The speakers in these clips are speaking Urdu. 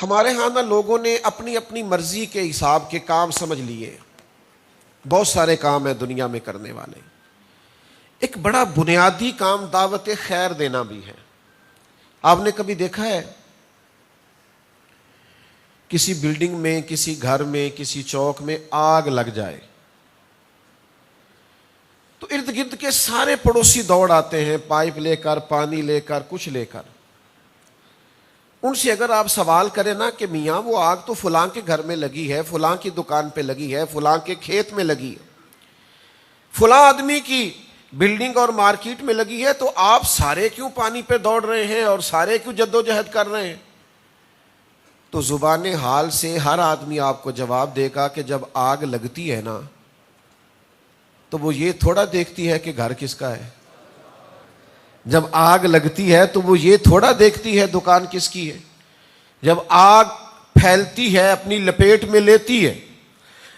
ہمارے ہاں نا لوگوں نے اپنی اپنی مرضی کے حساب کے کام سمجھ لیے. بہت سارے کام ہیں دنیا میں کرنے والے. ایک بڑا بنیادی کام دعوت خیر دینا بھی ہے. آپ نے کبھی دیکھا ہے کسی بلڈنگ میں، کسی گھر میں، کسی چوک میں آگ لگ جائے تو ارد گرد کے سارے پڑوسی دوڑ آتے ہیں، پائپ لے کر، پانی لے کر، کچھ لے کر. ان سے اگر آپ سوال کریں نا کہ میاں وہ آگ تو فلاں کے گھر میں لگی ہے، فلاں کی دکان پہ لگی ہے، فلاں کے کھیت میں لگی ہے، فلاں آدمی کی بلڈنگ اور مارکیٹ میں لگی ہے، تو آپ سارے کیوں پانی پہ دوڑ رہے ہیں اور سارے کیوں جدوجہد کر رہے ہیں؟ تو زبان حال سے ہر آدمی آپ کو جواب دے گا کہ جب آگ لگتی ہے نا تو وہ یہ تھوڑا دیکھتی ہے کہ گھر کس کا ہے. جب آگ لگتی ہے تو وہ یہ تھوڑا دیکھتی ہے دکان کس کی ہے. جب آگ پھیلتی ہے، اپنی لپیٹ میں لیتی ہے،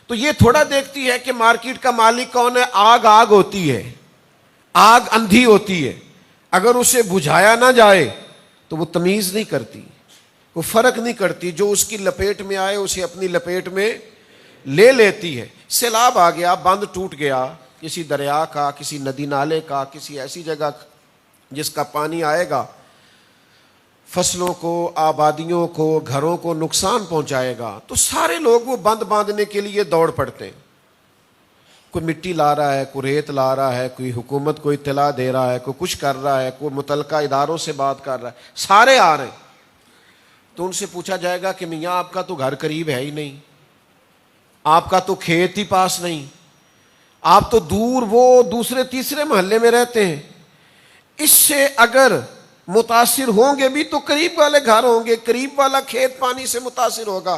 تو یہ تھوڑا دیکھتی ہے کہ مارکیٹ کا مالک کون ہے. آگ آگ ہوتی ہے، آگ اندھی ہوتی ہے. اگر اسے بجھایا نہ جائے تو وہ تمیز نہیں کرتی، وہ فرق نہیں کرتی. جو اس کی لپیٹ میں آئے اسے اپنی لپیٹ میں لے لیتی ہے. سیلاب آ گیا، بند ٹوٹ گیا، کسی دریا کا، کسی ندی نالے کا، کسی ایسی جگہ جس کا پانی آئے گا فصلوں کو، آبادیوں کو، گھروں کو نقصان پہنچائے گا، تو سارے لوگ وہ بند باندھنے کے لیے دوڑ پڑتے ہیں. کوئی مٹی لا رہا ہے، کوئی ریت لا رہا ہے، کوئی حکومت کو اطلاع دے رہا ہے، کوئی کچھ کر رہا ہے، کوئی متعلقہ اداروں سے بات کر رہا ہے، سارے آ رہے ہیں. تو ان سے پوچھا جائے گا کہ میاں آپ کا تو گھر قریب ہے ہی نہیں، آپ کا تو کھیت ہی پاس نہیں، آپ تو دور وہ دوسرے تیسرے محلے میں رہتے ہیں. اس سے اگر متاثر ہوں گے بھی تو قریب والے گھر ہوں گے، قریب والا کھیت پانی سے متاثر ہوگا.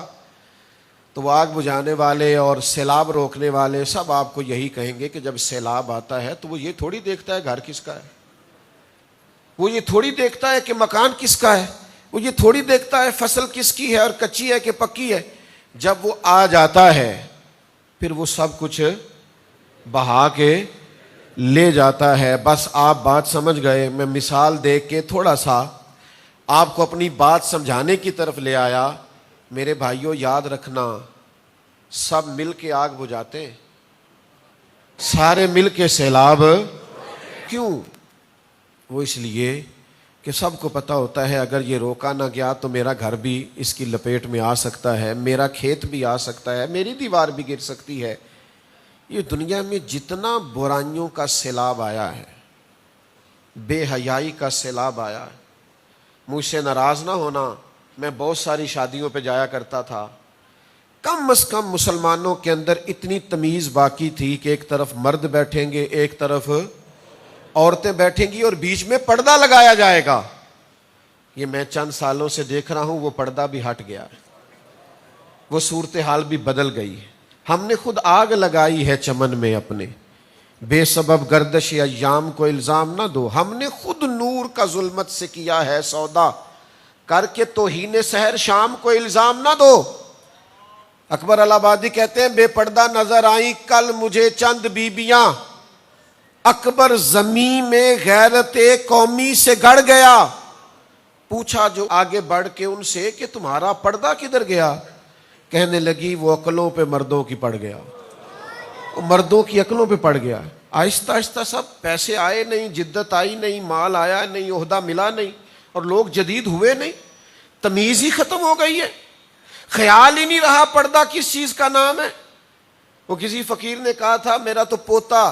تو وہ آگ بجھانے والے اور سیلاب روکنے والے سب آپ کو یہی کہیں گے کہ جب سیلاب آتا ہے تو وہ یہ تھوڑی دیکھتا ہے گھر کس کا ہے، وہ یہ تھوڑی دیکھتا ہے کہ مکان کس کا ہے، وہ یہ تھوڑی دیکھتا ہے فصل کس کی ہے اور کچی ہے کہ پکی ہے. جب وہ آ جاتا ہے پھر وہ سب کچھ بہا کے لے جاتا ہے. بس آپ بات سمجھ گئے. میں مثال دے کے تھوڑا سا آپ کو اپنی بات سمجھانے کی طرف لے آیا. میرے بھائیوں یاد رکھنا، سب مل کے آگ بجھاتے ہیں، سارے مل کے سیلاب کیوں؟ وہ اس لیے کہ سب کو پتہ ہوتا ہے اگر یہ روکا نہ گیا تو میرا گھر بھی اس کی لپیٹ میں آ سکتا ہے، میرا کھیت بھی آ سکتا ہے، میری دیوار بھی گر سکتی ہے. یہ دنیا میں جتنا برائیوں کا سیلاب آیا ہے، بے حیائی کا سیلاب آیا ہے، مجھ سے ناراض نہ ہونا، میں بہت ساری شادیوں پہ جایا کرتا تھا. کم از کم مسلمانوں کے اندر اتنی تمیز باقی تھی کہ ایک طرف مرد بیٹھیں گے، ایک طرف عورتیں بیٹھیں گی اور بیچ میں پردہ لگایا جائے گا. یہ میں چند سالوں سے دیکھ رہا ہوں وہ پردہ بھی ہٹ گیا ہے، وہ صورتحال بھی بدل گئی ہے. ہم نے خود آگ لگائی ہے چمن میں اپنے، بے سبب گردش ایام کو الزام نہ دو. ہم نے خود نور کا ظلمت سے کیا ہے سودا، کر کے توہین سحر شام کو الزام نہ دو. اکبر الہ آبادی کہتے ہیں بے پردہ نظر آئیں کل مجھے چند بیبیاں، اکبر زمین میں غیرت قومی سے گڑ گیا. پوچھا جو آگے بڑھ کے ان سے کہ تمہارا پردہ کدھر گیا؟ کہنے لگی وہ عقلوں پہ مردوں کی پڑ گیا، وہ مردوں کی عقلوں پہ پڑ گیا. آہستہ آہستہ سب پیسے آئے نہیں، جدت آئی نہیں، مال آیا نہیں، عہدہ ملا نہیں، اور لوگ جدید ہوئے نہیں، تمیز ہی ختم ہو گئی ہے. خیال ہی نہیں رہا پردہ کس چیز کا نام ہے. وہ کسی فقیر نے کہا تھا میرا تو پوتا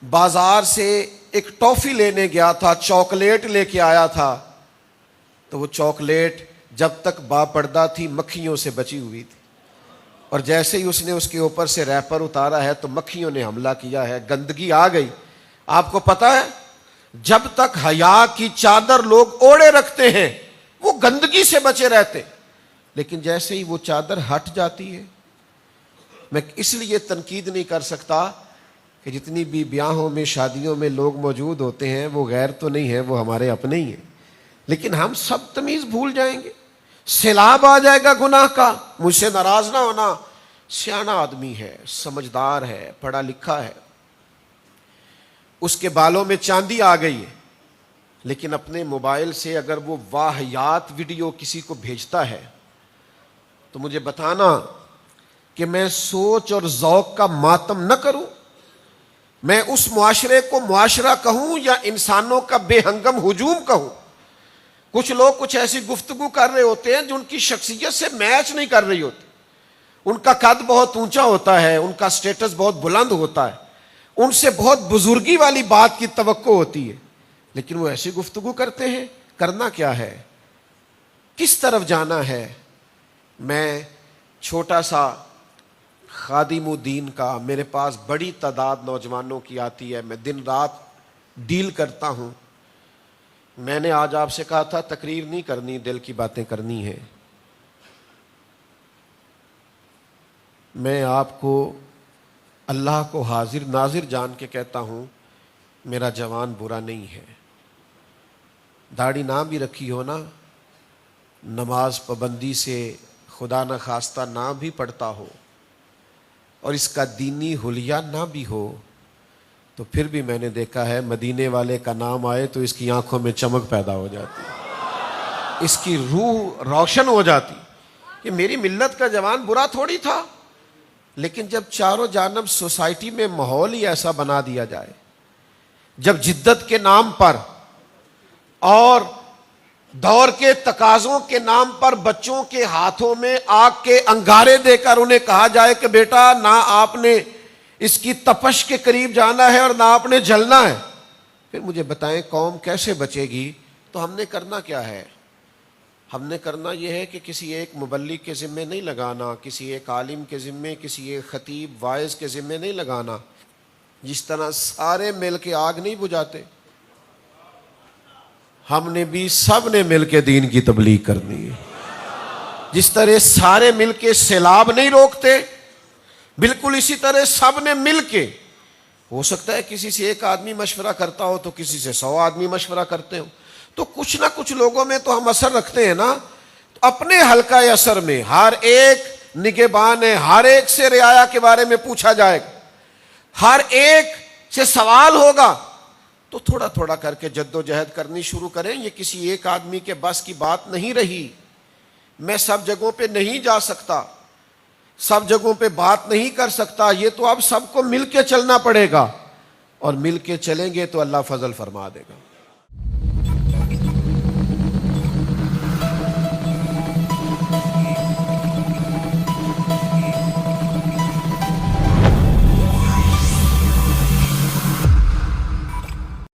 بازار سے ایک ٹافی لینے گیا تھا، چاکلیٹ لے کے آیا تھا، تو وہ چاکلیٹ جب تک با پردہ تھی مکھیوں سے بچی ہوئی تھی، اور جیسے ہی اس نے اس کے اوپر سے ریپر اتارا ہے تو مکھیوں نے حملہ کیا ہے، گندگی آ گئی. آپ کو پتا ہے جب تک حیا کی چادر لوگ اوڑے رکھتے ہیں وہ گندگی سے بچے رہتے، لیکن جیسے ہی وہ چادر ہٹ جاتی ہے. میں اس لیے تنقید نہیں کر سکتا کہ جتنی بھی بیاہوں میں شادیوں میں لوگ موجود ہوتے ہیں وہ غیر تو نہیں ہیں، وہ ہمارے اپنے ہی ہیں، لیکن ہم سب تمیز بھول جائیں گے. سیلاب آ جائے گا گناہ کا. مجھ سے ناراض نہ ہونا، سیاںا آدمی ہے، سمجھدار ہے، پڑھا لکھا ہے، اس کے بالوں میں چاندی آ گئی ہے، لیکن اپنے موبائل سے اگر وہ واہیات ویڈیو کسی کو بھیجتا ہے تو مجھے بتانا کہ میں سوچ اور ذوق کا ماتم نہ کروں، میں اس معاشرے کو معاشرہ کہوں یا انسانوں کا بے ہنگم ہجوم کہوں۔ کچھ لوگ کچھ ایسی گفتگو کر رہے ہوتے ہیں جو ان کی شخصیت سے میچ نہیں کر رہی ہوتی، ان کا قد بہت اونچا ہوتا ہے، ان کا سٹیٹس بہت بلند ہوتا ہے، ان سے بہت بزرگی والی بات کی توقع ہوتی ہے، لیکن وہ ایسی گفتگو کرتے ہیں۔ کرنا کیا ہے، کس طرف جانا ہے؟ میں چھوٹا سا خادم الدین کا، میرے پاس بڑی تعداد نوجوانوں کی آتی ہے، میں دن رات ڈیل کرتا ہوں۔ میں نے آج آپ سے کہا تھا تقریر نہیں کرنی، دل کی باتیں کرنی ہے۔ میں آپ کو اللہ کو حاضر ناظر جان کے کہتا ہوں، میرا جوان برا نہیں ہے، داڑھی نہ بھی رکھی ہو نا، نماز پابندی سے خدا نہ خواستہ نہ بھی پڑھتا ہو، اور اس کا دینی حلیہ نہ بھی ہو، تو پھر بھی میں نے دیکھا ہے مدینے والے کا نام آئے تو اس کی آنکھوں میں چمک پیدا ہو جاتی، اس کی روح روشن ہو جاتی کہ میری ملت کا جوان برا تھوڑی تھا۔ لیکن جب چاروں جانب سوسائٹی میں ماحول ہی ایسا بنا دیا جائے، جب جدت کے نام پر اور دور کے تقاضوں کے نام پر بچوں کے ہاتھوں میں آگ کے انگارے دے کر انہیں کہا جائے کہ بیٹا نہ آپ نے اس کی تپش کے قریب جانا ہے اور نہ آپ نے جلنا ہے، پھر مجھے بتائیں قوم کیسے بچے گی؟ تو ہم نے کرنا کیا ہے؟ ہم نے کرنا یہ ہے کہ کسی ایک مبلغ کے ذمے نہیں لگانا، کسی ایک عالم کے ذمے، کسی ایک خطیب واعظ کے ذمے نہیں لگانا۔ جس طرح سارے مل کے آگ نہیں بجھاتے، ہم نے بھی سب نے مل کے دین کی تبلیغ کرنی ہے۔ جس طرح سارے مل کے سیلاب نہیں روکتے، بالکل اسی طرح سب نے مل کے، ہو سکتا ہے کسی سے ایک آدمی مشورہ کرتا ہو تو کسی سے 100 آدمی مشورہ کرتے ہو، تو کچھ نہ کچھ لوگوں میں تو ہم اثر رکھتے ہیں نا۔ تو اپنے حلقہ اثر میں ہر ایک نگہبان ہے، ہر ایک سے رعایا کے بارے میں پوچھا جائے گا، ہر ایک سے سوال ہوگا، تو تھوڑا تھوڑا کر کے جد و جہد کرنی شروع کریں۔ یہ کسی ایک آدمی کے بس کی بات نہیں رہی، میں سب جگہوں پہ نہیں جا سکتا، سب جگہوں پہ بات نہیں کر سکتا، یہ تو اب سب کو مل کے چلنا پڑے گا، اور مل کے چلیں گے تو اللہ فضل فرما دے گا۔